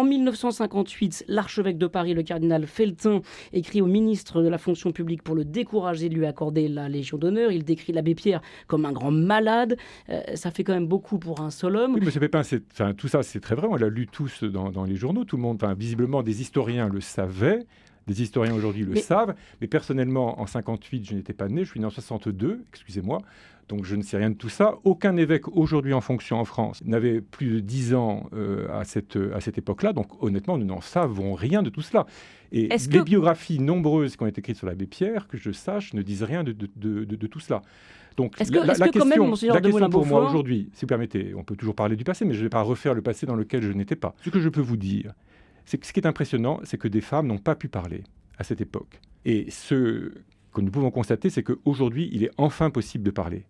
En 1958, l'archevêque de Paris, le cardinal Feltin, écrit au ministre de la fonction publique pour le décourager de lui accorder la Légion d'honneur. Il décrit l'abbé Pierre comme un grand malade. Ça fait quand même beaucoup pour un seul homme. Oui, M. Pépin, tout ça, c'est très vrai. On l'a lu tous dans les journaux. Tout le monde, visiblement, des historiens le savaient. Des historiens aujourd'hui le savent. Mais personnellement, en 58, je n'étais pas né. Je suis né en 62, excusez-moi. Donc je ne sais rien de tout ça. Aucun évêque aujourd'hui en fonction en France n'avait plus de 10 ans à cette époque-là. Donc honnêtement, nous n'en savons rien de tout cela. Et les biographies nombreuses qui ont été écrites sur l'abbé Pierre, que je sache, ne disent rien de tout cela. Donc la question pour moi aujourd'hui, si vous permettez, on peut toujours parler du passé, mais je ne vais pas refaire le passé dans lequel je n'étais pas. Ce que je peux vous dire, c'est que ce qui est impressionnant, c'est que des femmes n'ont pas pu parler à cette époque. Et ce que nous pouvons constater, c'est qu'aujourd'hui, il est enfin possible de parler.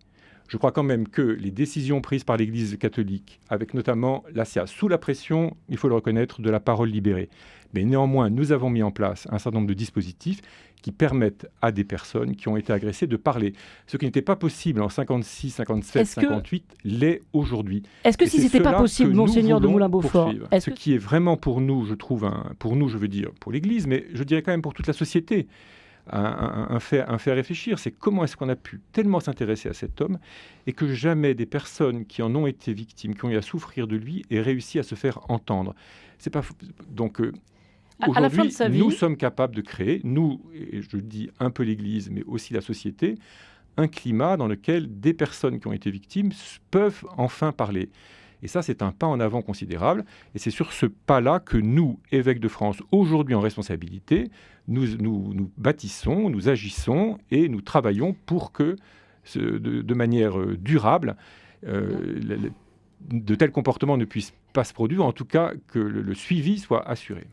Je crois quand même que les décisions prises par l'Église catholique, avec notamment l'ASIA, sous la pression, il faut le reconnaître, de la parole libérée. Mais néanmoins, nous avons mis en place un certain nombre de dispositifs qui permettent à des personnes qui ont été agressées de parler. Ce qui n'était pas possible en 56, 57, 58, l'est aujourd'hui. Est-ce que si ce n'était pas possible, Monseigneur de Moulin-Beaufort, ce qui est vraiment pour nous, je trouve, pour nous, je veux dire, pour l'Église, mais je dirais quand même pour toute la société, un fait à réfléchir, c'est comment est-ce qu'on a pu tellement s'intéresser à cet homme et que jamais des personnes qui en ont été victimes, qui ont eu à souffrir de lui, aient réussi à se faire entendre. C'est pas donc aujourd'hui, nous sommes capables de créer, nous, et je dis un peu l'Église, mais aussi la société, un climat dans lequel des personnes qui ont été victimes peuvent enfin parler. Et ça, c'est un pas en avant considérable. Et c'est sur ce pas-là que nous, évêques de France, aujourd'hui en responsabilité, nous bâtissons, nous agissons et nous travaillons pour que, de manière durable, de tels comportements ne puissent pas se produire, en tout cas que le suivi soit assuré.